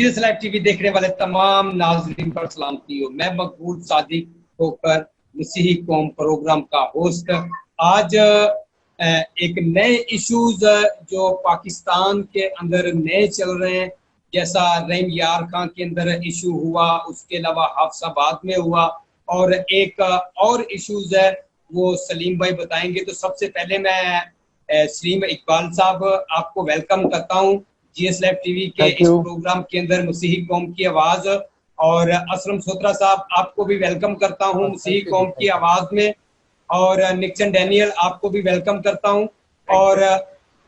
GS live TV देखने वाले तमाम नाज़रीन पर सलामती हो। मैं मकबूल सादिक होकर मसीही कौम प्रोग्राम का होस्ट आज एक नए इश्यूज जो पाकिस्तान के अंदर नए चल रहे हैं, जैसा रहीम यार खान के अंदर इशू हुआ, उसके अलावा हाफसाबाद में हुआ, और एक और इश्यूज है वो सलीम भाई बताएंगे। तो सबसे पहले मैं सलीम इकबाल साहब आपको वेलकम करता हूं जीएस लाइव टीवी के इस प्रोग्राम के अंदर मसीही कौम की आवाज, और असलम सोत्रा साहब आपको भी वेलकम करता हूं मसीही कौम की आवाज में, और निक्सन डैनियल आपको भी वेलकम करता हूं। और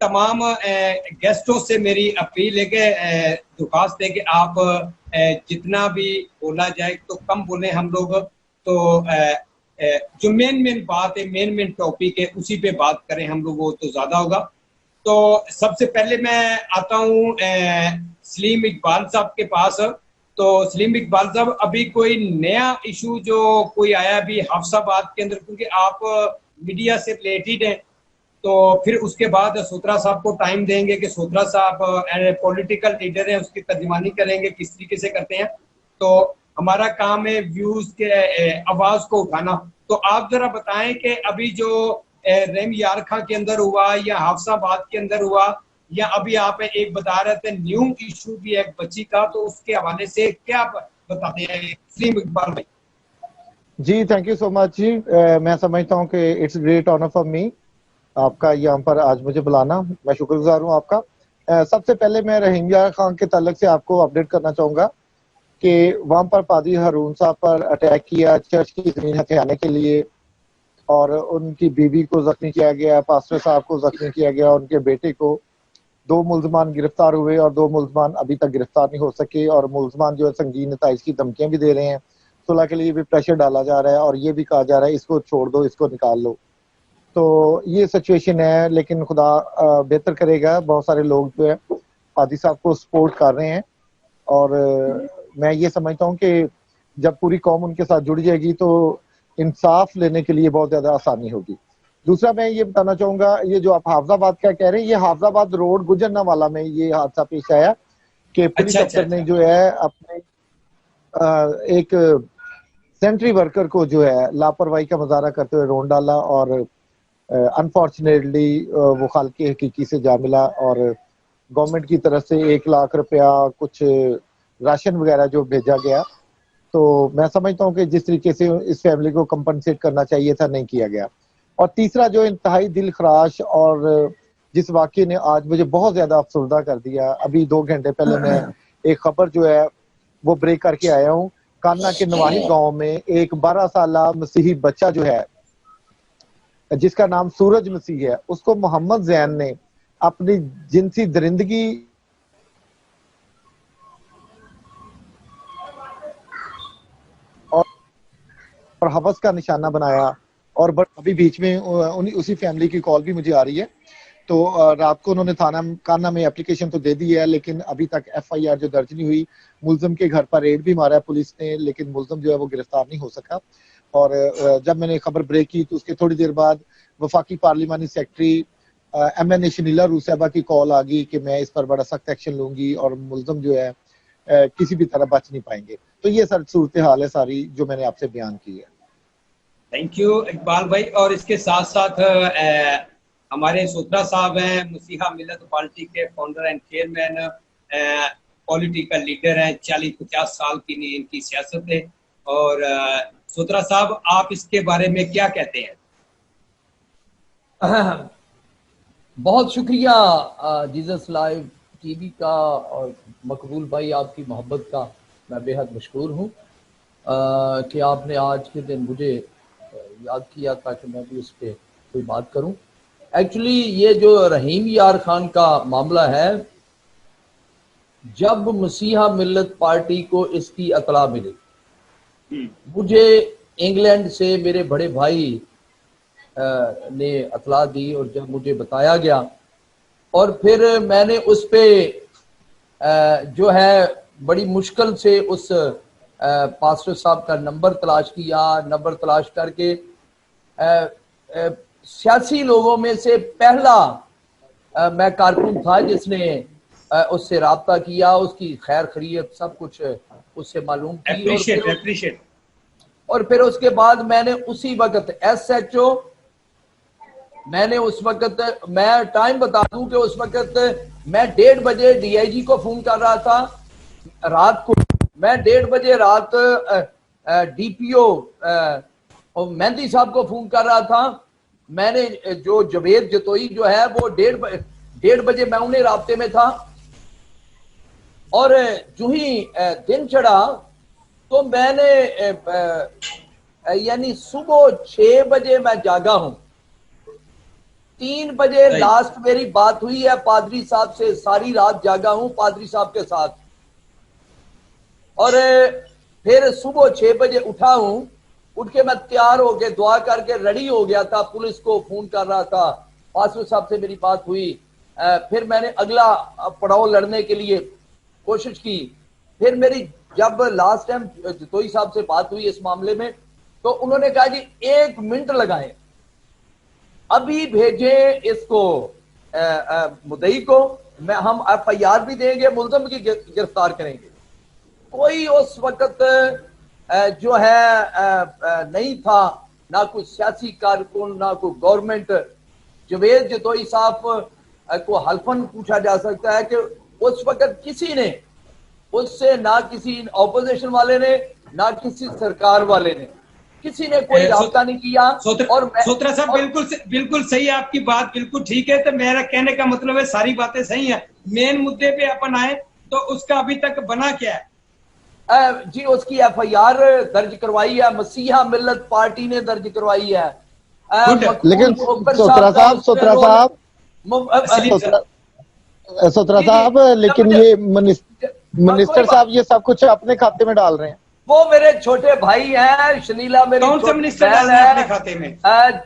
तमाम गेस्टों से मेरी अपील है कि दरख्वास्त है कि आप जितना भी बोला जाए तो कम बोले हम लोग, तो जो मेन बात है, मेन टॉपिक है, उसी पे बात करें हम लोग, वो तो ज्यादा होगा। तो सबसे पहले मैं आता हूँ सलीम इकबाल साहब के पास। तो सलीम इकबाल साहब, अभी कोई नया इशू जो कोई आया अभी हाफसाबाद के अंदर, क्योंकि आप मीडिया से रिलेटेड हैं, तो फिर उसके बाद सोत्रा साहब को टाइम देंगे कि सोत्रा साहब पॉलिटिकल लीडर हैं, उसकी तर्जुमानी करेंगे किस तरीके से करते हैं। तो हमारा काम है व्यूज के आवाज को उठाना। तो आप जरा बताएं कि अभी जो रहीम यार खां के अंदर हुआ या हाफसाबाद के अंदर हुआ, या अभी आप एक बता रहे थे न्यू इशू भी है एक बच्ची का, तो उसके हवाले से क्या बताते हैं सलीम इकबाल भाई? जी थैंक यू सो मच जी। मैं समझता हूँ कि it's great honour for me आपका यहाँ पर आज मुझे बुलाना, मैं शुक्रगुजार हूँ आपका। सबसे पहले मैं रहीम यार खान के ताल्लुक से आपको अपडेट करना चाहूँगा कि वहाँ पर पादरी हारून साहब पर अटैक किया चर्च की जमीन हथियाने के लिए, और उनकी बीवी को जख्मी किया गया, पास्टर साहब को जख्मी किया गया, उनके बेटे को। 2 मुल्जमान गिरफ्तार हुए और 2 मुल्जमान अभी तक गिरफ्तार नहीं हो सके, और मुल्जमान जो है संगीन नताइज की धमकियां भी दे रहे हैं। सुलह के लिए भी प्रेशर डाला जा रहा है और ये भी कहा जा रहा है इसको छोड़ दो, इसको निकाल लो। तो ये सिचुएशन है, लेकिन खुदा बेहतर करेगा। बहुत सारे लोग जो है पादी साहब को सपोर्ट कर रहे हैं, और मैं ये समझता हूँ कि जब पूरी कौम उनके साथ जुड़ जाएगी तो इंसाफ लेने के लिए बहुत ज्यादा आसानी होगी। दूसरा मैं ये बताना चाहूंगा, ये जो आप हाफजाबाद का कह रहे हैं, ये हाफजाबाद रोड गुजरनावाला में ये हादसा पेश आया कि पुलिस अफसर ने जो है अपने एक सेंट्री वर्कर को जो है लापरवाही का मुजाहरा करते हुए रोन डाला, और अनफॉर्चुनेटली वो खालके हकीकी से जा मिला, और गवर्नमेंट की तरफ से 1 लाख रुपया कुछ राशन वगैरह जो भेजा गया। तो मैं समझता हूँ कि जिस तरीके से इस फैमिली को कंपनसेट करना चाहिए था, नहीं किया गया। और तीसरा जो इंतहाई दिल खराश और जिस वाकये ने आज मुझे बहुत ज्यादा अफसरदा कर दिया, अभी 2 घंटे पहले मैं एक खबर जो है वो ब्रेक करके आया हूँ। कान्ना के नवाही गांव में एक 12 साला मसीही बच्चा जो है जिसका नाम सूरज मसीह है, उसको मोहम्मद जैन ने अपनी जिनसी दरिंदगी और हवस का निशाना बनाया। और अभी बीच में उसी फैमिली की कॉल भी मुझे आ रही है। तो रात को उन्होंने थाना कान्ना में एप्लीकेशन तो दे दी है, लेकिन अभी तक FIR जो दर्ज नहीं हुई। मुल्जिम के घर पर रेड भी मारा है पुलिस ने, लेकिन मुल्जिम जो है वो गिरफ्तार नहीं हो सका। और जब मैंने खबर ब्रेक की तो उसके थोड़ी देर बाद वफाकी पार्लिमानी सेक्रेटरी MN शनीला रूसैबा की कॉल आ गई कि मैं इस पर बड़ा सख्त एक्शन लूंगी और मुल्जिम जो है किसी भी तरह बच नहीं पाएंगे। तो ये सर सूरत हाल है सारी जो मैंने आपसे बयान की है। थैंक यू इकबाल भाई। और इसके साथ साथ हमारे सोत्रा साहब हैं, मसीहा मिल्लत पार्टी के founder and chairman, political leader हैं, 40-50 साल की इनकी सियासत है। और सोत्रा साहब, आप इसके बारे में क्या कहते हैं? बहुत शुक्रिया जीसस लाइव टीवी का, और मकबूल भाई आपकी मोहब्बत का मैं बेहद मशकूर हूँ कि आपने आज के दिन मुझे याद किया ताकि मैं भी उस पर कोई बात करूं। एक्चुअली ये जो रहीम यार खान का मामला है, जब मसीहा मिल्लत पार्टी को इसकी अतला मिली, मुझे इंग्लैंड से मेरे बड़े भाई ने अतला दी, और जब मुझे बताया गया, और फिर मैंने उस पे जो है बड़ी मुश्किल से उस पास्टर साहब का नंबर तलाश किया। नंबर तलाश करके सियासी लोगों में से पहला मैं कारकुन था जिसने उससे राब्ता किया, उसकी खैर खैरियत सब कुछ उससे मालूम की। और फिर उसके बाद मैंने उसी वक्त SHO, मैंने उस वक्त, मैं टाइम बता दूं कि उस वक्त मैं 1:30 बजे DIG को फोन कर रहा था रात को, मैं 1:30 बजे रात DPO और मेहंदी साहब को फोन कर रहा था। मैंने जो जवेद जतोई जो है वो 1:30 बजे मैं उन्हें राब्ते में था। और जो ही दिन चढ़ा तो मैंने यानी सुबह 6 बजे मैं जागा हूं, 3 बजे लास्ट मेरी बात हुई है पादरी साहब से, सारी रात जागा हूं पादरी साहब के साथ। और फिर सुबह 6 बजे उठा हूं, उठ के मैं तैयार होके दुआ करके रेडी हो गया था, पुलिस को फोन कर रहा था, पासवान साहब से मेरी बात हुई। फिर मैंने अगला पड़ाव लड़ने के लिए कोशिश की। फिर मेरी जब लास्ट टाइम जतोई साहब से बात हुई इस मामले में, तो उन्होंने कहा कि 1 मिनट लगाएं, अभी भेजें इसको मुद्दई को, हम FIR भी देंगे, मुल्ज़म की गिरफ्तार करेंगे। कोई उस वक्त जो है नहीं था, ना कोई सियासी कारकुन, ना कोई गवर्नमेंट। जवेद जतोई साहब को हल्फन पूछा जा सकता है कि उस वक्त किसी ने उससे, ना किसी ऑपोजिशन वाले ने, ना किसी सरकार वाले ने, किसी ने कोई राब्ता नहीं किया। और सोत्रा साहब बिल्कुल सही, आपकी बात बिल्कुल ठीक है। तो मेरा कहने का मतलब है सारी बातें सही है, मेन मुद्दे पे अपन आए तो उसका अभी तक बना क्या है? जी उसकी FIR दर्ज करवाई है, मसीहा मिल्लत पार्टी ने दर्ज करवाई है। लेकिन सोत्रा साहब लेकिन ये मिनिस्टर साहब ये सब कुछ अपने खाते में डाल रहे हैं। वो मेरे छोटे भाई हैं, शनीला मेरी कौन सा मिनिस्टर है अपने खाते में?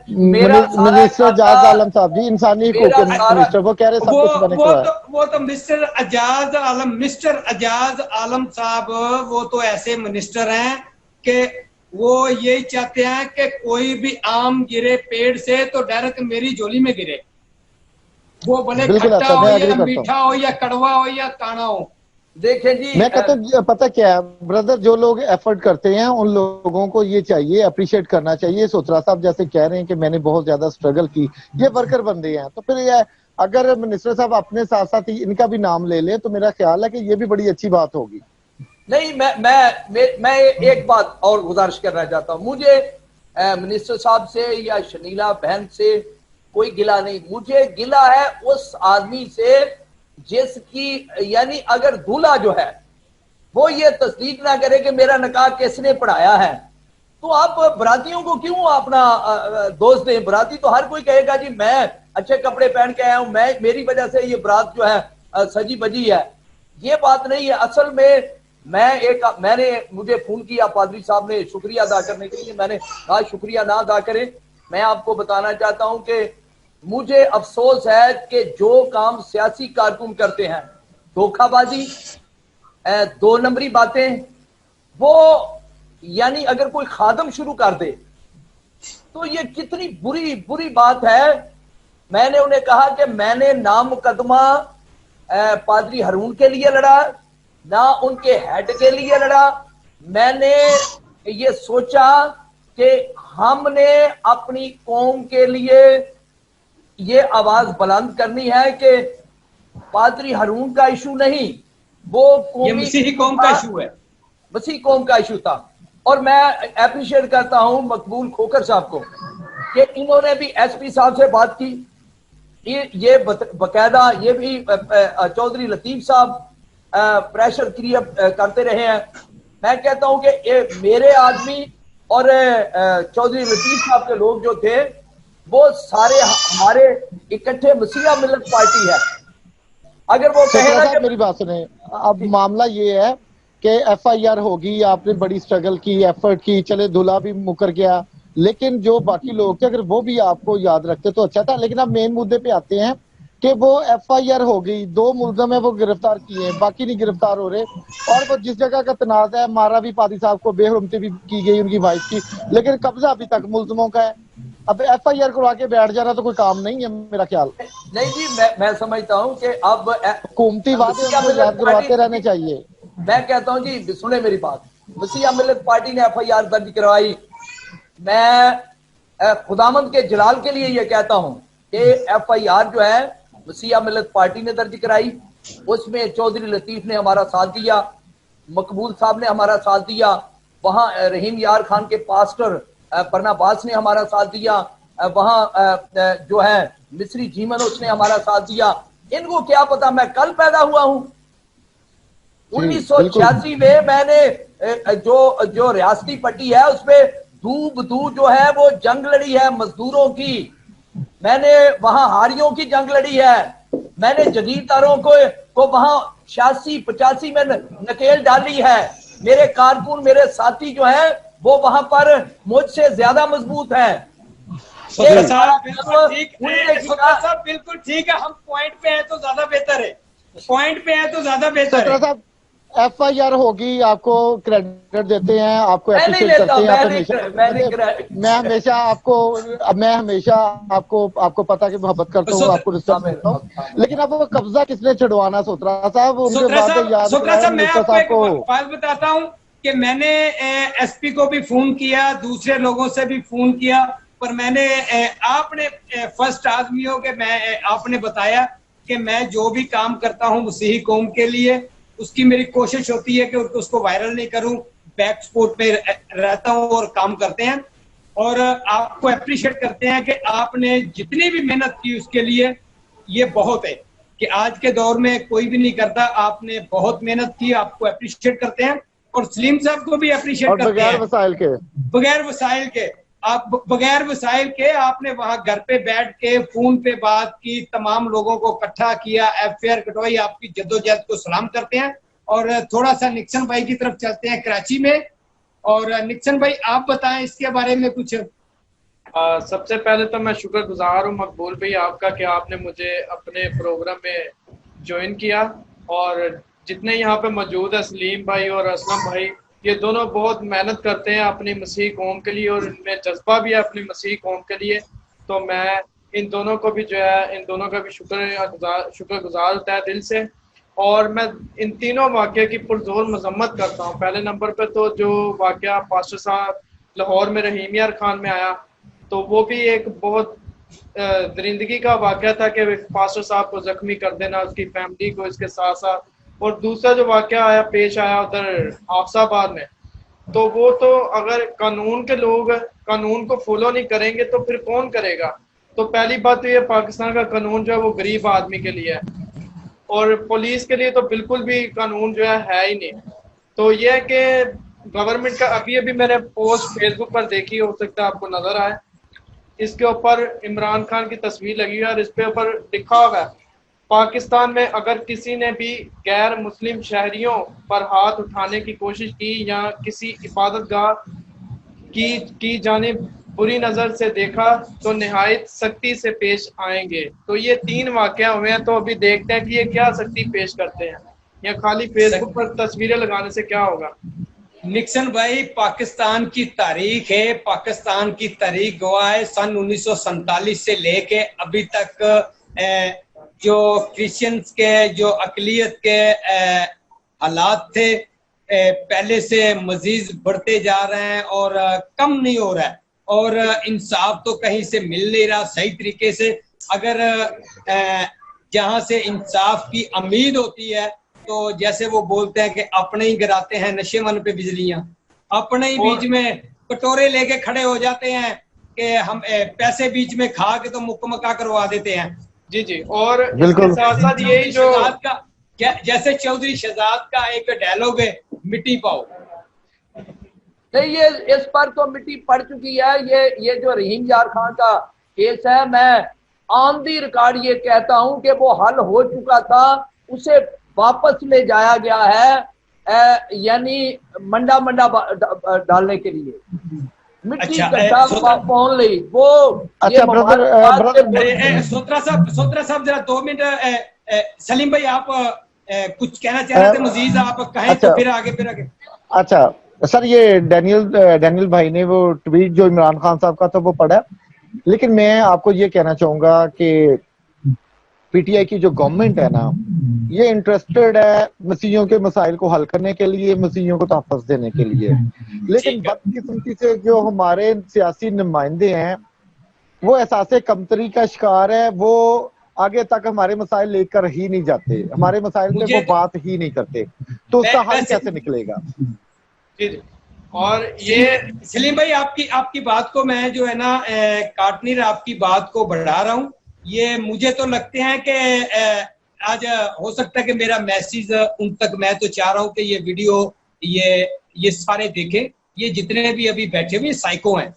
मिनिस्टर जाज आलम साहब जी, इंसानी हकूक के मिनिस्टर, वो कह रहे सब कुछ बने वो तो मिस्टर अजाज आलम साहब, वो तो ऐसे मिनिस्टर हैं कि वो यही चाहते हैं कि कोई भी आम गिरे पेड़ से तो डायरेक्ट मेरी झोली में गिरे, वो भले खट्टा हो या मीठा हो या कड़वा हो या काना हो। देखें जी, मैं कहता हूँ पता क्या है ब्रदर, जो लोग एफर्ट करते हैं उन लोगों को ये चाहिए, अप्रिशिएट करना चाहिए। सोत्रा साहब जैसे कह रहे हैं कि मैंने बहुत ज्यादा स्ट्रगल की, ये वर्कर बंदे हैं, तो फिर ये अगर मिनिस्टर साहब अपने साथ साथ इनका भी नाम ले ले तो मेरा ख्याल है कि ये भी बड़ी अच्छी बात होगी। नहीं, मैं एक बात और गुजारिश करना चाहता हूँ। मुझे मिनिस्टर साहब से या शनीला बहन से कोई गिला नहीं, मुझे गिला है उस आदमी से जिसकी, यानी अगर दूल्हा जो है वो ये तस्दीक ना करे कि मेरा निकाह किसने पढ़ाया है, तो आप बरातियों को क्यों अपना दोस्त दें? बराती तो हर कोई कहेगा जी मैं अच्छे कपड़े पहन के आया हूं, मेरी वजह से ये बारात जो है सजी बजी है। ये बात नहीं है। असल में मैंने मुझे फोन किया पादरी साहब ने शुक्रिया अदा करने के लिए, मैंने कहा शुक्रिया ना अदा करें। मैं आपको बताना चाहता हूं कि मुझे अफसोस है कि जो काम सियासी कारकुन करते हैं, धोखाबाजी, 2 नंबरी बातें, वो यानी अगर कोई खादम शुरू कर दे तो ये कितनी बुरी बात है। मैंने उन्हें कहा कि मैंने ना मुकदमा पादरी हारून के लिए लड़ा, ना उनके हेड के लिए लड़ा। मैंने ये सोचा कि हमने अपनी कौम के लिए ये आवाज बुलंद करनी है कि पादरी हारून का इशू नहीं, वो ये मसीही कौम का इशू है, मसीही कौम का इशू था। और मैं अप्रिशिएट करता हूं मकबूल खोकर साहब को कि इन्होंने भी SP साहब से बात की, ये बकायदा ये भी चौधरी लतीफ साहब प्रेशर क्रिएट करते रहे हैं। मैं कहता हूं कि मेरे आदमी और चौधरी लतीफ साहब के लोग जो थे वो सारे हमारे इकट्ठे मसीहा मिल्लत पार्टी है। अगर वो कहेगा कि मेरी बात सुने, अब मामला ये है कि FIR होगी, आपने बड़ी स्ट्रगल की, एफर्ट की, चले दूल्हा भी मुकर गया, लेकिन जो बाकी लोग थे अगर वो भी आपको याद रखते तो अच्छा था। लेकिन अब मेन मुद्दे पे आते हैं कि वो FIR हो गई, 2 मुल्ज़म है वो गिरफ्तार किए, बाकी नहीं गिरफ्तार हो रहे। और वो जिस जगह का तनाज़ है, मारा भी पादी साहब को, बेहरमती भी की गई उनकी वाइफ की, लेकिन कब्जा अभी तक मुल्ज़मों का है। अब FIR करवा के बैठ जाना तो कोई काम नहीं है मेरा ख्याल। नहीं जी, मैं समझता हूँ कि अब हुकूमती वादे उनको याद करवाते रहने चाहिए। मैं कहता हूँ जी, सुने मेरी बात, मसीह मिल्लत पार्टी ने FIR दर्ज करवाई। मैं खुदामंद के जलाल के लिए ये कहता हूँ कि FIR जो है मसीह मिल्लत पार्टी ने दर्ज कराई, उसमें चौधरी लतीफ ने हमारा साथ दिया, मकबूल साहब ने हमारा साथ दिया, वहां रहीम यार खान के पास्टर परनाबास ने हमारा साथ दिया, वहां जो है मिस्री जीमन उसने हमारा साथ दिया। इनको क्या पता मैं कल पैदा हुआ हूं। 1986 में मैंने जो रियासती पट्टी है उसपे दू जो है वो जंग लड़ी है मजदूरों की, मैंने वहां हारियों की जंग लड़ी है, मैंने जगीरदारों को वहां 86-85 में नकेल डाली है। मेरे कारकुन मेरे साथी जो है वो वहां पर मुझसे ज्यादा मजबूत है। बिल्कुल ठीक है, हम पॉइंट पे हैं तो ज्यादा बेहतर है, पॉइंट पे है तो ज्यादा बेहतर है। FIR होगी, आपको क्रेडिट देते हैं, आपको अप्रिशिएट करते हैं। मैं हमेशा आपको पता कि मोहब्बत करता हूँ, आपको रिस्पेक्ट करता हूँ, लेकिन अब वो कब्जा किसने छुड़वाना सोत्रा साहब, उनके बाद याद साहब मैं आपको एक बात बताता हूँ कि मैंने SP को भी फोन किया, दूसरे लोगों से भी फोन किया, पर मैंने आपने फर्स्ट आदमी हो कि मैं आपने बताया कि मैं जो भी काम करता हूँ मसीही कौम के लिए, उसकी मेरी कोशिश होती है कि उसको वायरल नहीं करूं, बैक स्पोर्ट पे रहता हूं और काम करते हैं और आपको अप्रिशिएट करते हैं कि आपने जितनी भी मेहनत की उसके लिए, ये बहुत है कि आज के दौर में कोई भी नहीं करता, आपने बहुत मेहनत की, आपको अप्रिशिएट करते हैं और सलीम साहब को भी अप्रिशिएट करते हैं। बगैर वसाइल के आप बगैर वसाइल के आपने वहां घर पे बैठ के फोन पे बात की, तमाम लोगों को इकट्ठा किया, FIR कटवाई, आपकी जद्दोजहद को सलाम करते हैं। और थोड़ा सा निक्सन भाई की तरफ चलते हैं कराची में, और निक्सन भाई आप बताएं इसके बारे में कुछ। सबसे पहले तो मैं शुक्रगुजार हूँ मकबूल भाई आपका कि आपने मुझे अपने प्रोग्राम में ज्वाइन किया, और जितने यहाँ पे मौजूद है सलीम भाई और असलम भाई, ये दोनों बहुत मेहनत करते हैं अपनी मसीह कौम के लिए और इनमें जज्बा भी है अपनी मसीह कौम के लिए। तो मैं इन दोनों को भी जो है, इन दोनों का भी शुक्रगुजार होता है दिल से। और मैं इन तीनों वाक़े की पुरजोर मजम्मत करता हूँ। पहले नंबर पर तो जो वाक़या पास्टर साहब लाहौर में रहीम यार खान में आया, तो वो भी एक बहुत दरिंदगी का वाक़या था कि पास्टर साहब को जख्मी कर देना, उसकी फैमिली को इसके साथ साथ। और दूसरा जो वाक़या आया पेश आया उधर हाफसाबाद में, तो वो तो अगर कानून के लोग कानून को फॉलो नहीं करेंगे तो फिर कौन करेगा। तो पहली बात तो ये पाकिस्तान का कानून जो है वो गरीब आदमी के लिए है, और पुलिस के लिए तो बिल्कुल भी कानून जो है ही नहीं। तो ये है कि गवर्नमेंट का अभी मैंने पोस्ट फेसबुक पर देखी, हो सकता है आपको नजर आए, इसके ऊपर इमरान खान की तस्वीर लगी है और इस पे ऊपर लिखा हुआ है, पाकिस्तान में अगर किसी ने भी गैर मुस्लिम शहरियों पर हाथ उठाने की कोशिश की या किसी इबादतगाह की जानिब बुरी नज़र से देखा तो निहायत सख्ती से पेश आएंगे। तो ये 3 वाक़या हुए हैं, तो अभी देखते हैं कि ये क्या सख्ती पेश करते हैं, या खाली फेसबुक पर तस्वीरें लगाने से क्या होगा। निक्सन भाई, पाकिस्तान की तारीख है, पाकिस्तान की तारीख गवाह है, सन 1947 से लेके अभी तक जो क्रिश्चियंस के जो अकलियत के हालात थे पहले से मजीद बढ़ते जा रहे हैं और कम नहीं हो रहा है, और इंसाफ तो कहीं से मिल नहीं रहा सही तरीके से। अगर जहां से इंसाफ की उम्मीद होती है तो जैसे वो बोलते हैं कि अपने ही गिराते हैं नशे मन पे बिजलियां, अपने ही बीच में कटोरे लेके खड़े हो जाते हैं कि हम पैसे बीच में खा के तो मुक्का करवा देते हैं। जी और इसके साथ साथ यही जो जैसे चौधरी शहजाद का एक डायलॉग है, मिट्टी पाओ। नहीं, ये इस पर तो मिट्टी पड़ चुकी है। ये जो रहीम यार खान का केस है, मैं ऑन दी रिकॉर्ड ये कहता हूं कि वो हल हो चुका था, उसे वापस ले जाया गया है, यानी मंडा डालने के लिए मिट्टी पहुंच ली वो। अच्छा सोत्रा साहब जरा 2 मिनट। सलीम भाई आप कुछ कहना चाह रहे थे मजीद, आप कहें तो फिर आगे। अच्छा सर, ये डैनियल भाई ने वो ट्वीट जो इमरान खान साहब का था वो पढ़ा, लेकिन मैं आपको ये कहना चाहूंगा कि पीटीआई की जो गवर्नमेंट है ना, ये इंटरेस्टेड है मसीहियों के मसाइल को हल करने के लिए, मसीहियों को तहफ़्फ़ुज़ देने के लिए। लेकिन बदकिस्मती से जो हमारे सियासी नुमाइंदे हैं वो एहसास कमतरी का शिकार है, वो आगे तक हमारे मसाइल लेकर ही नहीं जाते, हमारे मसाइल पे वो बात ही नहीं करते, तो उसका हल कैसे निकलेगा? और ये सलीम भाई आपकी बात को मैं जो है ना काट नहीं रहा, आपकी बात को बढ़ा रहा हूँ। ये मुझे तो लगते हैं कि आज हो सकता है कि मेरा मैसेज उन तक, मैं तो चाह रहा हूँ कि ये वीडियो ये सारे देखें, ये जितने भी अभी बैठे हुए साइको हैं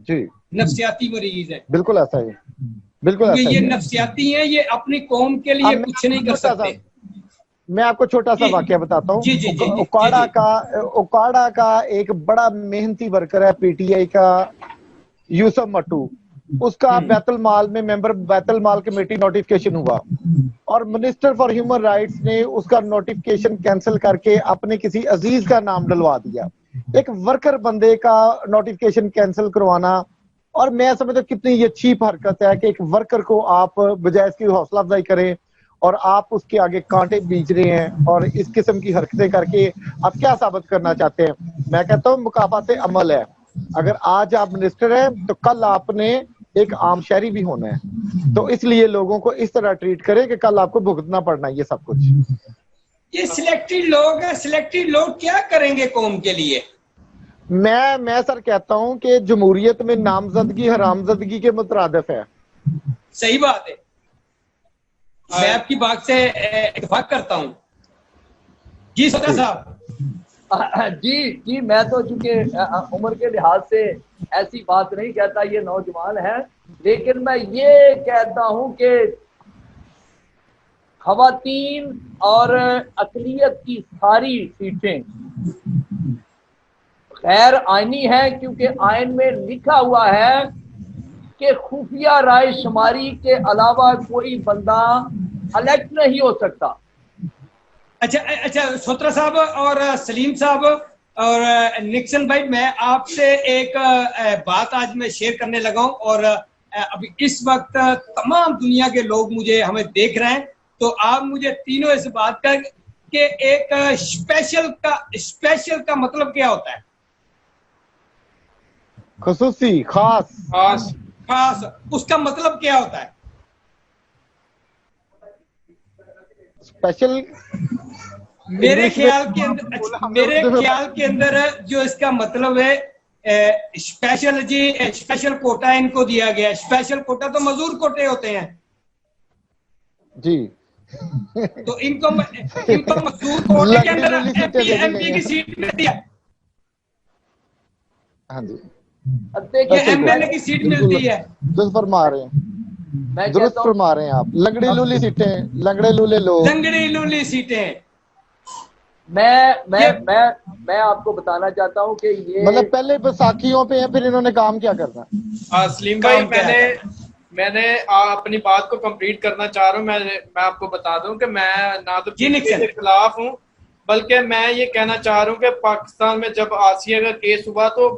जी, नफ्सियाती मरीज हैं। बिल्कुल ऐसा है, बिल्कुल ऐसा ये नफ्सियाती हैं, ये अपनी कौम के लिए कुछ नहीं कर सकते। मैं आपको छोटा सा वाकया बताता हूँ। उकाड़ा का एक बड़ा मेहनती वर्कर है पीटीआई का, यूसुफ मट्टू, उसका बैतुल माल में मेंबर बैतुल माल कमेटी नोटिफिकेशन हुआ और मिनिस्टर फॉर ह्यूमन राइट्स ने उसका नोटिफिकेशन कैंसिल करके अपने किसी अजीज का नाम डलवा दिया। एक वर्कर बंदे का नोटिफिकेशन कैंसिल करवाना, और मैं समझता हूँ कितनी ये चीप हरकत है कि एक वर्कर को आप बजाय इसकी हौसला अफजाई करें और आप उसके आगे कांटे बीज रहे हैं और इस किस्म की हरकतें करके आप क्या साबित करना चाहते हैं? मैं कहता हूँ मुकाफाते अमल है। अगर आज आप मिनिस्टर हैं तो कल आपने एक आम शहरी भी होना है, तो इसलिए लोगों को इस तरह ट्रीट करें कि कल आपको भुगतना पड़ना ये सब कुछ। ये सिलेक्टेड लोग हैं, सिलेक्टेड लोग क्या करेंगे कौम के लिए? मैं सर कहता हूं कि जमहूरियत में नामजदगी हरामजदगी के मुतरादिफ है। सही बात है, मैं आपकी बात से इत्तेफाक करता हूं। जी सदा साहब। जी, मैं तो चूंकि उम्र के लिहाज से ऐसी बात नहीं कहता, ये नौजवान है, लेकिन मैं ये कहता हूं कि खवातीन और अकलियत की सारी सीटें गैर आईनी है, क्योंकि आइन में लिखा हुआ है कि खुफिया राय शुमारी के अलावा कोई बंदा इलेक्ट नहीं हो सकता। अच्छा सोत्रा साहब और सलीम साहब और निक्सन भाई, मैं आपसे एक बात आज मैं शेयर करने लगा हूं, और अभी इस वक्त तमाम दुनिया के लोग हमें देख रहे हैं, तो आप मुझे तीनों इस बात का कि एक स्पेशल का मतलब क्या होता है? खुसूसी, खास, उसका मतलब क्या होता है? स्पेशल मेरे ख्याल के अंदर जो इसका मतलब है स्पेशल, जी स्पेशल कोटा इनको दिया गया। स्पेशल कोटा तो मजदूर कोटे होते हैं जी, तो इनको मजदूर कोटे के अंदर एमपी की सीट मिलती है। हाँ जी, एमएलए की सीट मिलती है। दुरुस्त फरमा रहे हैं, दुरुस्त फरमा रहे हैं आप। लंगड़ी लूली सीटें, लंगड़े लूले लोग, लंगड़ी लूली सीटें। मैं आपको बताना चाहता हूं कि ये मतलब पहले बैसाखियों पे है, फिर इन्होंने काम क्या करना? सलीम भाई, मैंने अपनी बात को कंप्लीट करना चाह रहा हूँ। मैं आपको बता दूं कि मैं ना तो के खिलाफ हूँ, बल्कि मैं ये कहना चाह रहा हूँ कि पाकिस्तान में जब आसिया का केस हुआ तो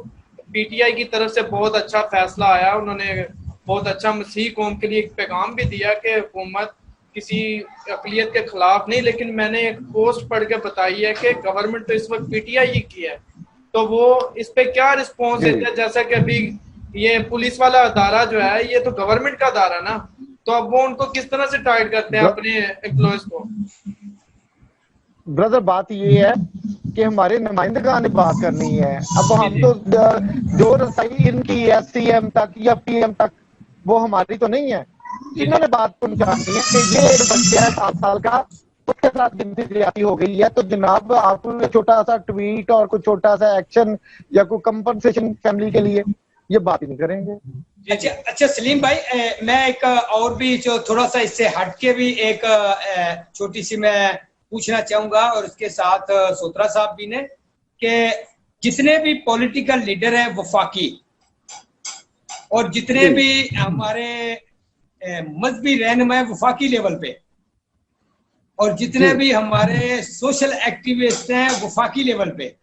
पीटीआई की तरफ से बहुत अच्छा फैसला आया। उन्होंने बहुत अच्छा मसीह कौम के लिए एक पैगाम भी दिया कि हुकूमत किसी अक़लियत के खिलाफ नहीं, लेकिन मैंने एक पोस्ट पढ़ के बताई है कि गवर्नमेंट तो इस वक्त पीटीआई की है, तो वो इस पे क्या रिस्पॉन्स देता है? जैसा कि अभी ये पुलिस वाला अदारा जो है, ये तो गवर्नमेंट का अदारा ना, तो अब वो उनको किस तरह से टाइट करते हैं अपने एम्प्लॉयज को? ब्रदर, बात ये है कि हमारे नुमाइंदगान ने बात करनी है। अब हम तो जो रसाई इनकी है सीएम तक या पीएम तक, वो हमारी तो नहीं है। इन्होंने बात पहुंचानी है कि ये एक बच्चा है 7 साल का, उसके साथ गिनती ज्यादा हो गई है, तो जनाब आप छोटा सा ट्वीट और कुछ छोटा सा एक्शन या कोई कंपनसेशन फैमिली के लिए ये बात ही नहीं करेंगे। अच्छा सलीम भाई, मैं एक और भी जो थोड़ा सा इससे हटके भी एक छोटी सी मैं पूछना चाहूंगा, और इसके साथ सोत्रा साहब भी ने, कि जितने भी पॉलिटिकल लीडर हैं वफाकी, और जितने भी हमारे मजहबी रहनुमा है वफाकी लेवल पे, और जितने भी हमारे सोशल एक्टिविस्ट हैं वफाकी लेवल पे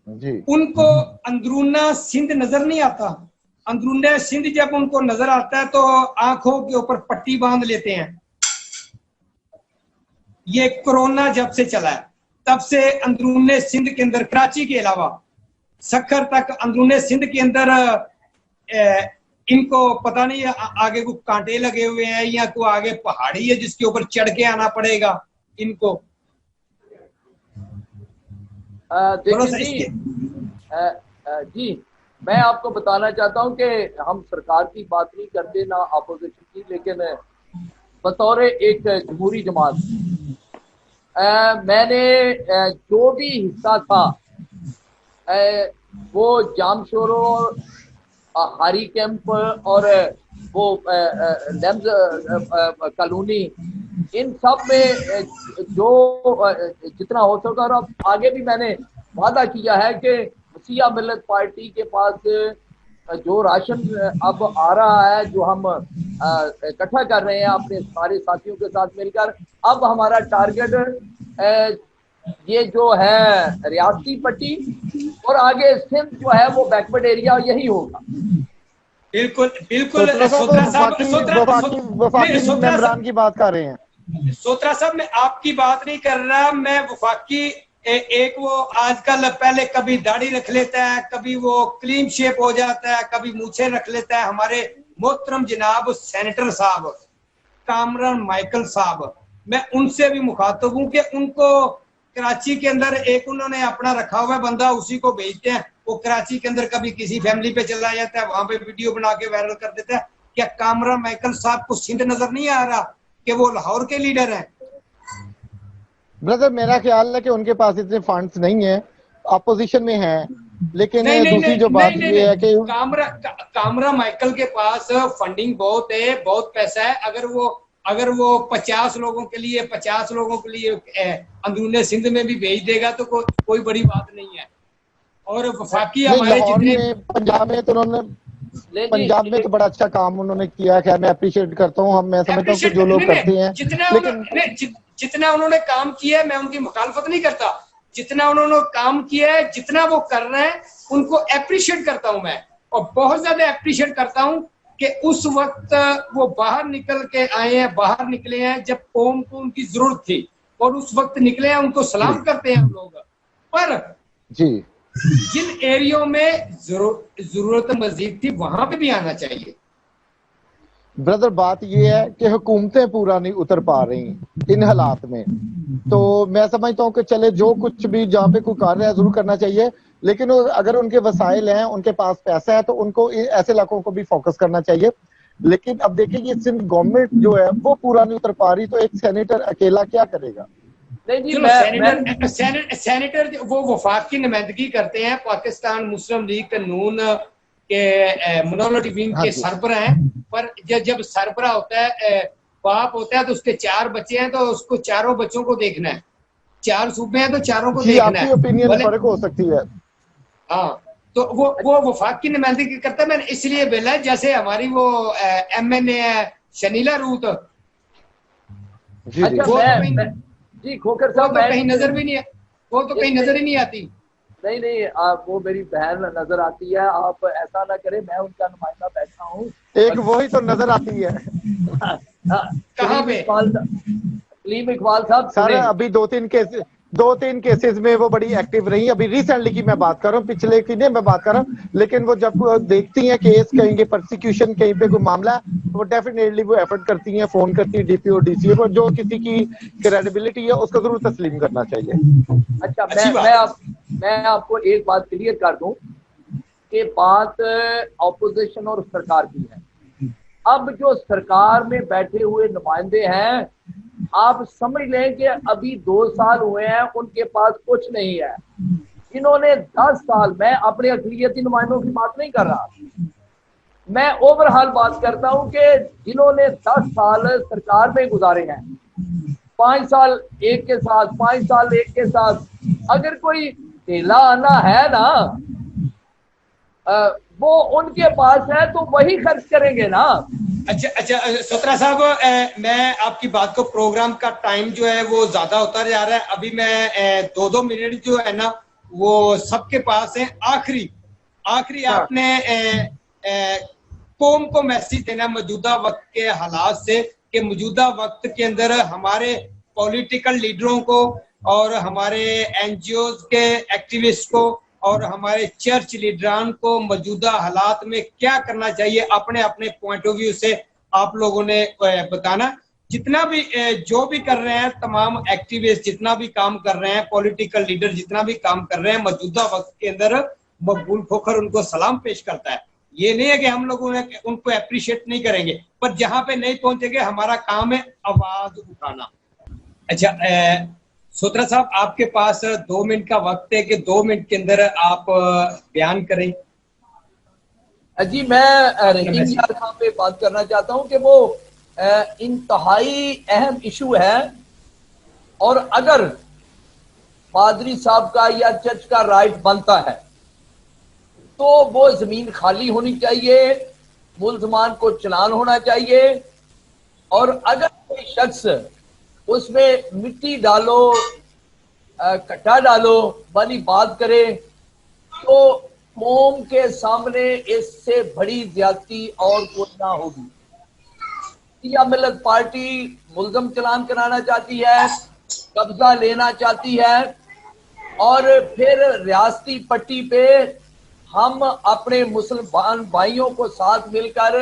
जी, उनको अंदरूना सिंध नजर नहीं आता। अंदरूने सिंध जब उनको नजर आता है तो आंखों के ऊपर पट्टी बांध लेते हैं। ये कोरोना जब से चला है तब से अंदरूने सिंध के अंदर, कराची के अलावा सक्खर तक अंदरूने सिंध के अंदर इनको पता नहीं आगे को कांटे लगे हुए हैं या कोई आगे पहाड़ी है जिसके ऊपर चढ़ के आना पड़ेगा इनको। देखिए जी, मैं आपको बताना चाहता हूं कि हम सरकार की बात नहीं करते ना अपोजिशन की, लेकिन बतौर एक जमहूरी जमात मैंने जो भी हिस्सा था वो जामशोरो, हारी कैंप और वो लेम्स कॉलोनी, इन सब में जो जितना हो सका, और अब आगे भी मैंने वादा किया है कि वसीया मिल्लत पार्टी के पास जो राशन अब आ रहा है, जो हम इकट्ठा कर रहे हैं अपने सारे साथियों के साथ मिलकर, अब हमारा टारगेट ये जो है रियासती पट्टी और आगे सिंध जो है वो बैकवर्ड एरिया यही होगा। बिल्कुल बिल्कुल। मेंबरान की बात कर रहे हैं। सोत्रा साहब, मैं आपकी बात नहीं कर रहा, मैं वफाकी एक वो आजकल पहले कभी दाढ़ी रख लेता है, कभी वो क्लीन शेप हो जाता है, कभी मूछे रख लेता है। हमारे मोहतरम जनाब सेनेटर साहब कामरान माइकल साहब, मैं उनसे भी मुखातब हूँ कि उनको कराची के अंदर एक उन्होंने अपना रखा हुआ बंदा, उसी को भेजते हैं। वो कराची के अंदर कभी किसी फैमिली पे चला जाता है, वहां पे वीडियो बना के वायरल कर देता है। क्या कामरान माइकल साहब को सिंध नजर नहीं आ रहा कि वो लाहौर के लीडर हैं? ब्रदर, मेरा ख्याल है कि उनके पास इतने फंड्स नहीं है, अपोजिशन में है, लेकिन दूसरी जो बात ये है कि कामरा माइकल के पास फंडिंग बहुत है, बहुत पैसा है। अगर वो 50 लोगों के लिए अंदरूने सिंध में भी भेज देगा तो कोई बड़ी बात नहीं है। और वफाकी हमारे जितने पंजाब में तो बड़ा अच्छा काम उन्होंने किया है। मैं अप्रिशिएट करता हूँ। मैं समझता हूँ कि जो लोग करते हैं, जितना उन्होंने काम किया है, मैं उनकी मुखालफत नहीं करता। जितना उन्होंने काम किया है, जितना वो कर रहे हैं, उनको अप्रिशिएट करता हूं मैं, और बहुत ज्यादा अप्रिशिएट करता हूं कि उस वक्त वो बाहर निकल के आए हैं, बाहर निकले हैं जब कौम को उनकी जरूरत थी, और उस वक्त निकले हैं, उनको सलाम करते हैं हम लोग। पर जी, जिन एरियो में जरूरत मजीद थी वहां पे भी आना चाहिए। ब्रदर, बात ये है कि हुकूमतें पूरा नहीं उतर पा रही इन हालात में। तो मैं समझता हूँ कि चले जो कुछ भी जहाँ पे कोई कार्य है जरूर करना चाहिए, लेकिन अगर उनके वसाइल हैं, उनके पास पैसा है, तो उनको ऐसे इलाकों को भी फोकस करना चाहिए। लेकिन अब देखिए, ये सिर्फ गवर्नमेंट जो है वो पूरा नहीं उतर पा रही, तो एक सेनेटर अकेला क्या करेगा? सेनेटर वो वफाक की नुमाइंदगी करते हैं, पाकिस्तान मुस्लिम लीग नून के मिनॉरिटी विंग के सरबराह हैं। पर जब सरबराह होता है, बाप होता है, तो उसके 4 बच्चे हैं, तो उसको चारों बच्चों को देखना है। 4 सूबे हैं तो चारों को देखना है। आपकी ओपिनियन फर्क हो सकती है। हाँ, तो वो वफाक की नुमाइंदगी करता है। मैंने इसलिए बोला, जैसे हमारी वो MNA है शनीला रूत, जी खोकर साहब, तो कहीं नजर भी नहीं है, वो तो कहीं नजर ही नहीं आती। नहीं, आप वो मेरी बहन नजर आती है। आप ऐसा ना करें, मैं उनका नुमाइंदा बैठा हूँ। एक वही तो नजर आती है। कहाँ पे? सलीम इकबाल साहब सर, अभी 2-3 केसेस में वो बड़ी एक्टिव रही। अभी रिसेंटली की मैं बात कर रहा हूँ, पिछले की नहीं मैं बात कर रहा हूँ। लेकिन वो जब देखती हैं केस, कहीं के परसिक्यूशन, कहीं पे कोई मामला, वो डेफिनेटली वो एफर्ट करती हैं, फोन करती है DPO DCO को। जो किसी की क्रेडिबिलिटी है उसको जरूर तस्लीम करना चाहिए। अच्छा, मैं आपको एक बात क्लियर कर दूं कि बात ऑपोजिशन और सरकार की है। अब जो सरकार में बैठे हुए नुमाइंदे हैं, आप समझ लें कि अभी 2 साल हुए हैं, उनके पास कुछ नहीं है। इन्होंने 10 साल, मैं अपने अक़लियती नुमाइंदों की बात नहीं कर रहा, मैं ओवरऑल बात करता हूं कि जिन्होंने 10 साल सरकार में गुजारे हैं, 5 साल एक के साथ, 5 साल एक के साथ, अगर कोई ढीला आना है ना, वो उनके पास है तो वही खर्च करेंगे ना। अच्छा सोत्रा साहब, मैं आपकी बात को, प्रोग्राम का टाइम जो है वो ज्यादा होता जा रहा है। अभी मैं 2-2 मिनट जो है ना वो सबके पास है। आखिरी आपने कौम को मैसेज देना मौजूदा वक्त के हालात से कि मौजूदा वक्त के अंदर हमारे पॉलिटिकल लीडरों को और हमारे एनजीओ के एक्टिविस्ट को और हमारे चर्च लीडरान को मौजूदा हालात में क्या करना चाहिए, अपने अपने पॉइंट ऑफ व्यू से आप लोगों ने बताना। जितना भी जो भी कर रहे हैं, तमाम एक्टिविस्ट जितना भी काम कर रहे हैं, पॉलिटिकल लीडर जितना भी काम कर रहे हैं, मौजूदा वक्त के अंदर मकबूल खोकर उनको सलाम पेश करता है। ये नहीं है कि हम लोग उनको अप्रिशिएट नहीं करेंगे, पर जहां पे नहीं पहुंचेंगे हमारा काम है आवाज उठाना। अच्छा सोत्रा साहब, आपके पास 2 मिनट का वक्त है कि 2 मिनट के अंदर आप बयान करें। जी, मैं रहीम यार खान पे बात करना चाहता हूं कि वो इंतहाई अहम इशू है, और अगर पादरी साहब का या चर्च का राइट बनता है तो वो जमीन खाली होनी चाहिए, मुल्जमान को चलान होना चाहिए, और अगर कोई शख्स उसमें मिट्टी डालो कट्टा डालो वाली बात करे तो कौम के सामने इससे बड़ी ज्यादती और कोई ना होगी। या मिल्लत पार्टी मुल्जम चलान कराना चाहती है, कब्जा लेना चाहती है, और फिर रियासती पट्टी पे हम अपने मुसलमान भाइयों को साथ मिलकर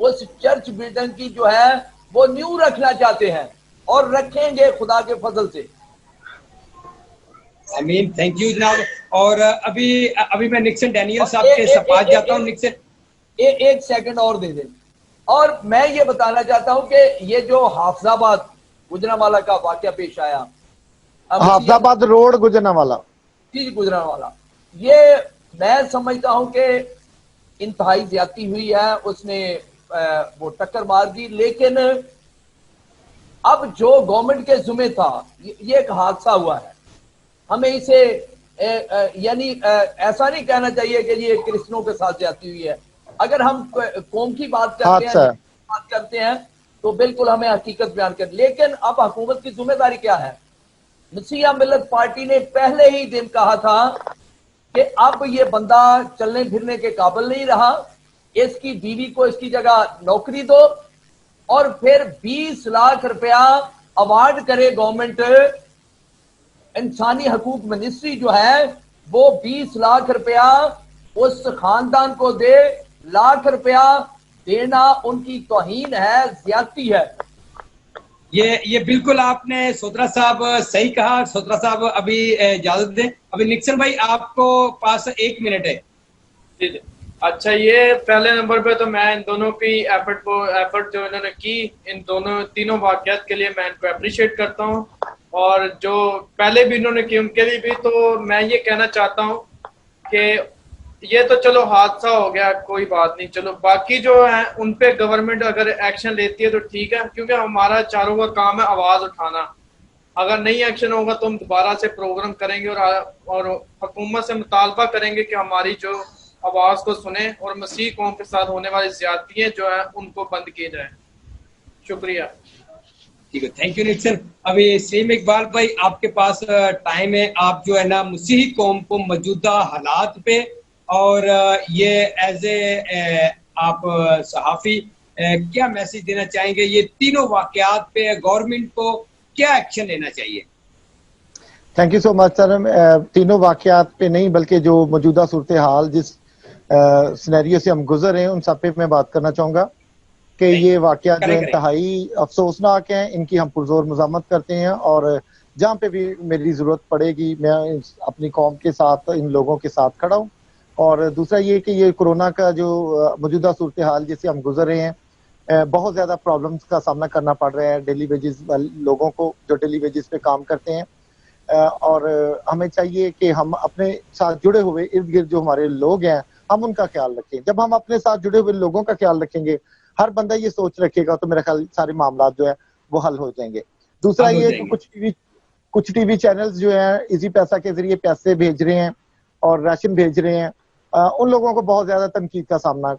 उस चर्च बिल्डिंग की जो है वो न्यू रखना चाहते हैं, और रखेंगे खुदा के फजल से। आमीन, थैंक यू जनाब। और अभी मैं निक्सन डैनियल साहब के पास जाता हूँ। निक्सन एक सेकंड और दे दे। और मैं ये बताना चाहता हूँ कि ये जो हाफिजाबाद गुजरांवाला का वाकया पेश आया, हाफिजाबाद रोड गुजरांवाला, जी गुजरांवाला, ये मैं समझता हूं कि इंतहाई ज्यादती हुई है, उसने वो टक्कर मार दी। लेकिन अब जो गवर्नमेंट के जुम्मे था, ये एक हादसा हुआ है, हमें इसे यानी ऐसा नहीं कहना चाहिए कि ये क्रिश्चियनों के साथ ज्यादती हुई है। अगर हम कौम की बात करते हैं तो बिल्कुल हमें हकीकत बयान कर। लेकिन अब हुकूमत की जिम्मेदारी क्या है? मसीहा मिल्लत पार्टी ने पहले ही दिन कहा था कि अब ये बंदा चलने फिरने के काबिल नहीं रहा, इसकी बीवी को इसकी जगह नौकरी दो, और फिर 20 लाख रुपया अवार्ड करे गवर्नमेंट। इंसानी हकूक मिनिस्ट्री जो है वो 20 लाख रुपया उस खानदान को दे। लाख रुपया देना उनकी तौहीन है, ज्यादती है। ये बिल्कुल आपने सोत्रा साहब सही कहा। सोत्रा साहब अभी इजाजत दें। अभी निक्सन भाई आपको पास 1 मिनट है। जी। अच्छा, ये पहले नंबर पे तो मैं इन दोनों की एफर्ट जो इन्होंने की, इन तीनों वाकयात के लिए मैं इनको अप्रिशिएट करता हूँ, और जो पहले भी इन्होंने की उनके लिए भी। तो मैं ये कहना चाहता हूँ कि ये तो चलो हादसा हो गया, कोई बात नहीं, चलो बाकी जो है उन पे गवर्नमेंट अगर एक्शन लेती है तो ठीक है, क्योंकि हमारा चारों का काम है आवाज उठाना। अगर नहीं एक्शन होगा तो हम दोबारा से प्रोग्राम करेंगे और हुकूमत से मुतालबा करेंगे कि हमारी जो आवाज को सुने और मसीह कौम के साथ होने वाली ज्यादतियां जो है उनको बंद किए जाए। शुक्रिया। ठीक है, थैंक यू निक्सन। अभी सलीम इकबाल भाई आपके पास टाइम है। आप जो है ना मसीही कौम को मौजूदा हालात पे और ये एज ए आप सहाफी क्या मैसेज देना चाहेंगे? ये तीनों वाकयात पे गवर्नमेंट को क्या एक्शन लेना चाहिए? Thank you so much sir. तीनों वाकयात पे नहीं बल्कि जो मौजूदा सूरत हाल जिस सिनेरियो से हम गुजर रहे हैं उन सब पे मैं बात करना चाहूंगा कि ये वाकयात जो इंतहाई अफसोसनाक हैं, इनकी हम पुरजोर मज़म्मत करते हैं, और जहाँ पे भी मेरी जरूरत पड़ेगी मैं अपनी कौम के साथ इन लोगों के साथ खड़ा हूँ। और दूसरा ये कि ये कोरोना का जो मौजूदा सूरत हाल जिससे हम गुजर रहे हैं, बहुत ज्यादा प्रॉब्लम्स का सामना करना पड़ रहा है डेली वेजेस लोगों को जो डेली वेजेस पे काम करते हैं। और हमें चाहिए कि हम अपने साथ जुड़े हुए इर्द गिर्द जो हमारे लोग हैं हम उनका ख्याल रखें। जब हम अपने साथ जुड़े हुए लोगों का ख्याल रखेंगे, हर बंदा ये सोच रखेगा, तो मेरा ख्याल सारे मामला जो है वो हल हो जाएंगे। दूसरा ये कि कुछ टीवी चैनल्स जो है इसी पैसा के जरिए पैसे भेज रहे हैं और राशन भेज रहे हैं, उन लोगों को बहुत ज्यादा तनकीद का सामना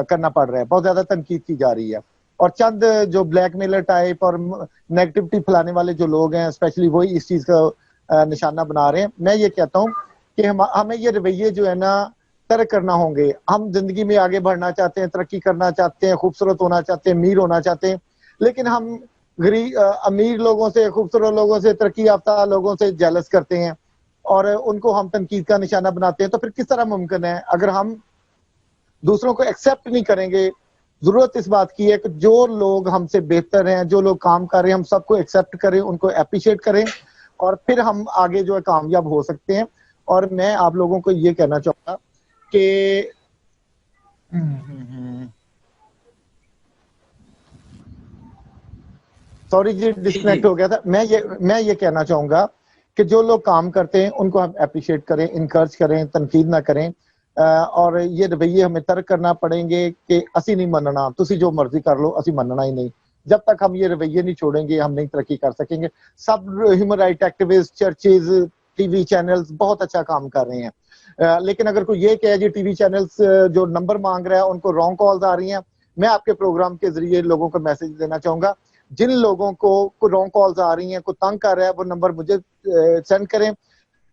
करना पड़ रहा है, बहुत ज्यादा तनकीद की जा रही है। और चंद जो ब्लैकमेलर टाइप और नेगेटिविटी फैलाने वाले जो लोग हैं, स्पेशली वही इस चीज का निशाना बना रहे हैं। मैं ये कहता हूँ कि हमें ये रवैये जो है ना तरक करना होंगे, हम जिंदगी में आगे बढ़ना चाहते हैं, तरक्की करना चाहते हैं, खूबसूरत होना चाहते हैं, अमीर होना चाहते हैं, लेकिन हम अमीर लोगों से, खूबसूरत लोगों से, तरक्की याफ्ता लोगों से जेलस करते हैं और उनको हम तनकीद का निशाना बनाते हैं। तो फिर किस तरह मुमकिन है अगर हम दूसरों को एक्सेप्ट नहीं करेंगे। जरूरत इस बात की है कि जो लोग हमसे बेहतर हैं, जो लोग काम कर रहे हैं, हम सबको एक्सेप्ट करें, उनको अप्रिशिएट करें और फिर हम आगे जो है कामयाब हो सकते हैं। और मैं आप लोगों को ये कहना चाहूंगा कि सॉरी जी, डिस्कनेक्ट हो गया था। मैं ये कहना चाहूंगा कि जो लोग काम करते हैं उनको हम अप्रिशिएट करें, इनकरेज करें, तनकीद ना करें। और ये रवैये हमें तर्क करना पड़ेंगे कि असी नहीं मनना, तुसी जो मर्जी कर लो, असी मनना ही नहीं। जब तक हम ये रवैये नहीं छोड़ेंगे हम नहीं तरक्की कर सकेंगे। सब human right activist, churches, TV channels बहुत अच्छा काम कर रहे हैं, लेकिन अगर कोई ये कहे जी टीवी चैनल्स जो नंबर मांग रहा है उनको रॉन्ग कॉल्स आ रही हैं, मैं आपके प्रोग्राम के जरिए लोगों को मैसेज देना चाहूंगा, जिन लोगों को रॉन्ग कॉल्स आ रही हैं, को तंग कर रहा है, वो नंबर मुझे सेंड करें,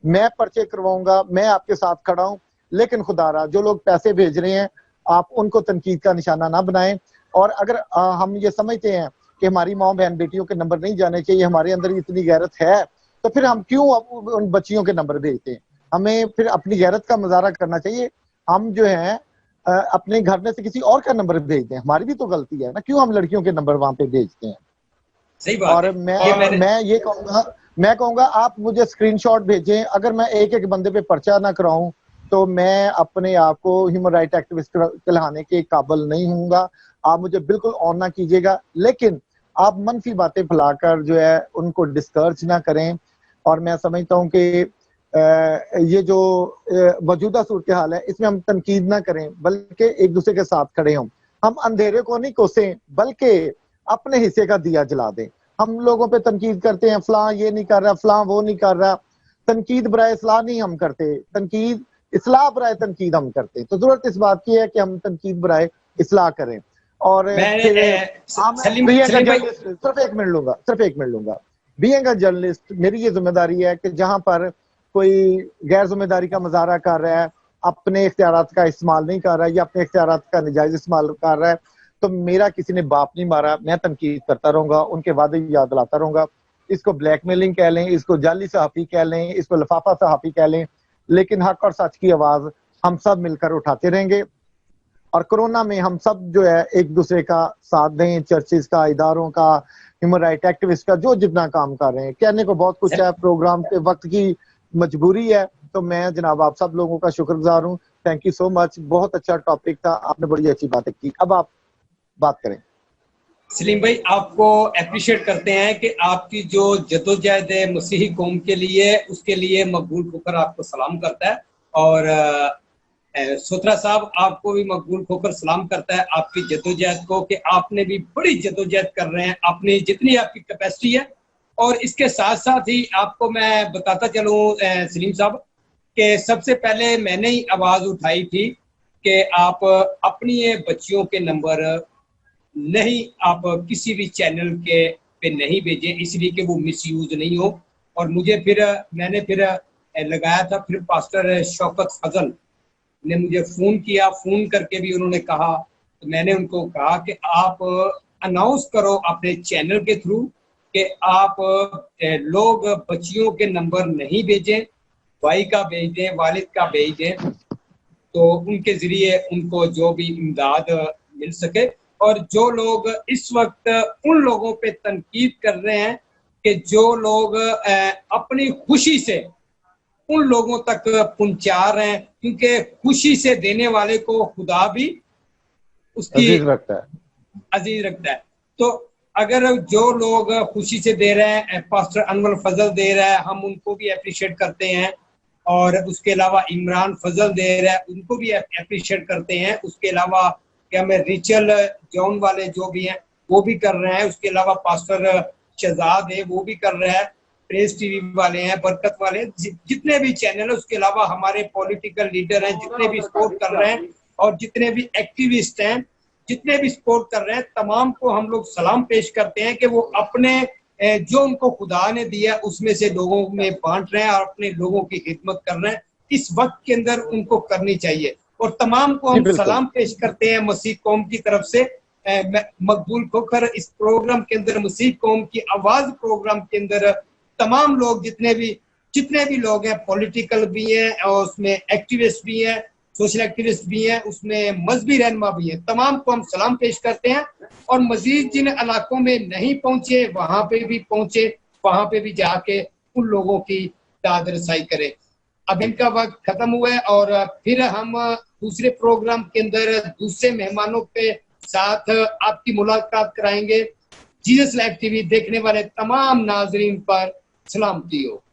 मैं पर्चे करवाऊंगा, मैं आपके साथ खड़ा हूं। लेकिन खुदारा जो लोग पैसे भेज रहे हैं आप उनको तनकीद का निशाना ना बनाएं। और अगर हम ये समझते हैं कि हमारी माँ बहन बेटियों के नंबर नहीं जाने चाहिए, हमारे अंदर इतनी गैरत है, तो फिर हम क्यों उन बच्चियों के नंबर भेजते हैं? हमें फिर अपनी गैरत का मुजाहरा करना चाहिए। हम जो है अपने घर में से किसी और का नंबर भेजते हैं, हमारी भी तो गलती है ना, क्यों हम लड़कियों के नंबर वहां पे भेजते हैं? सही बात और है। मैं कहूंगा आप मुझे स्क्रीनशॉट भेजें। अगर मैं एक एक बंदे पे पर्चा ना कराऊं तो मैं अपने आप को ह्यूमन राइट एक्टिविस्ट कहलाने के काबिल नहीं हूँगा। आप मुझे बिल्कुल ऑन ना कीजिएगा, लेकिन आप मनफी बातें फैलाकर जो है उनको डिस्करेज ना करें। और मैं समझता हूँ कि ये जो मौजूदा सूरत हाल है इसमें हम तनकीद ना करें, बल्कि एक दूसरे के साथ खड़े हों। हम अंधेरे को नहीं कोसें, बल्कि अपने हिस्से का दिया जला दें। हम लोगों पे तनकीद करते हैं, फलां ये नहीं कर रहा, फलां वो नहीं कर रहा। तनकीद बराए इस्लाह नहीं हम करते, तनकीद इस्लाह बराए तनकीद हम करते। तो जरूरत इस बात की है कि हम तनकीद बराए इस्लाह करें। और सिर्फ एक मिनट लूंगा। बीइंग अ जर्नलिस्ट मेरी ये जिम्मेदारी है कि जहां पर कोई गैर जिम्मेदारी का मुजाहरा कर रहा है, अपने इख्तियारात का इस्तेमाल नहीं कर रहा है या अपने इख्तियारात का नाजायज इस्तेमाल कर रहा है, तो मेरा किसी ने बाप नहीं मारा, मैं तनकीद करता रहूंगा, उनके वादे याद दिलाता रहूंगा। इसको ब्लैकमेलिंग कह लें, इसको जाली सहाफी कह लें, इसको लिफाफा सहाफी कह लें, लेकिन हक और सच की आवाज हम सब मिलकर उठाते रहेंगे। और कोरोना में हम सब जो है एक दूसरे का साथ दें, चर्चेस का, इदारों का, ह्यूमन राइट एक्टिविस्ट का जो जितना काम कर रहे हैं। कहने को बहुत कुछ है, प्रोग्राम के वक्त की मजबूरी है, तो मैं जनाब आप सब लोगों का शुक्रगुजार हूँ। थैंक यू सो मच, बहुत अच्छा टॉपिक था, आपने बड़ी अच्छी बातें की। अब आप बात करें। सलीम भाई, आपको अप्रिशिएट करते हैं कि आपकी जो जदोजहद है मसीही कौम के लिए, उसके लिए मकबूल खोकर आपको सलाम करता है। और सोत्रा साहब आपको भी मकबूल खोकर सलाम करता है आपकी जदोजहद को, कि आपने भी बड़ी जदोजहद कर रहे हैं अपनी जितनी आपकी कैपेसिटी है। और इसके साथ साथ ही आपको मैं बताता चलूँ सलीम साहब कि सबसे पहले मैंने ही आवाज उठाई थी कि आप अपनी बच्चियों के नंबर नहीं, आप किसी भी चैनल के पे नहीं भेजें, इसलिए कि वो मिसयूज नहीं हो। और मैंने फिर लगाया था, फिर पास्टर शौकत फजल ने मुझे फोन किया, फोन करके भी उन्होंने कहा, तो मैंने उनको कहा कि आप अनाउंस करो अपने चैनल के थ्रू कि आप लोग बच्चियों के नंबर नहीं भेजें, भाई का भेज दें, वालिद का भेज दें, तो उनके जरिए उनको जो भी इमदाद मिल सके। और जो लोग इस वक्त उन लोगों पे तनकीद कर रहे हैं कि जो लोग अपनी खुशी से उन लोगों तक पहुंचा रहे हैं, क्योंकि खुशी से देने वाले को खुदा भी उसकी अजीज रखता है। तो अगर जो लोग खुशी से दे रहे हैं, पास्टर अनवर फजल दे रहा है, हम उनको भी अप्रिशिएट करते हैं। और उसके अलावा इमरान फजल दे रहा है, उनको भी अप्रिशिएट करते हैं। उसके अलावा क्या मैं रिचल जॉन वाले जो भी हैं वो भी कर रहे हैं। उसके अलावा पास्टर शहजाद है वो भी कर रहा है, प्रेस टीवी वाले हैं, बरकत वाले, जितने भी चैनल है। उसके अलावा हमारे पॉलिटिकल लीडर हैं जितने भी सपोर्ट कर रहे हैं, और जितने भी एक्टिविस्ट हैं जितने भी सपोर्ट कर रहे हैं, तमाम को हम लोग सलाम पेश करते हैं कि वो अपने जो उनको खुदा ने दिया उसमें से लोगों में बांट रहे हैं और अपने लोगों की खिदमत कर रहे हैं। इस वक्त के अंदर उनको करनी चाहिए। और तमाम को हम बिल्कुल। सलाम पेश करते हैं मसीह कौम की तरफ से। मकबूल खोखर इस प्रोग्राम के अंदर, मसीह कौम की आवाज प्रोग्राम के अंदर तमाम लोग जितने भी लोग हैं, पॉलिटिकल भी हैं और उसमें एक्टिविस्ट भी हैं, सोशल एक्टिविस्ट भी हैं, उसमें मजहबी रहनुमा भी हैं, तमाम को हम सलाम पेश करते हैं। और मजीद जिन इलाकों में नहीं पहुंचे वहां पे भी पहुंचे, वहां पे भी जाके उन लोगों की दाद रसाई करें। अब इनका वक्त खत्म हुआ है और फिर हम दूसरे प्रोग्राम के अंदर दूसरे मेहमानों के साथ आपकी मुलाकात कराएंगे। जीसस लाइव टीवी देखने वाले तमाम नाजरीन पर सलामती हो।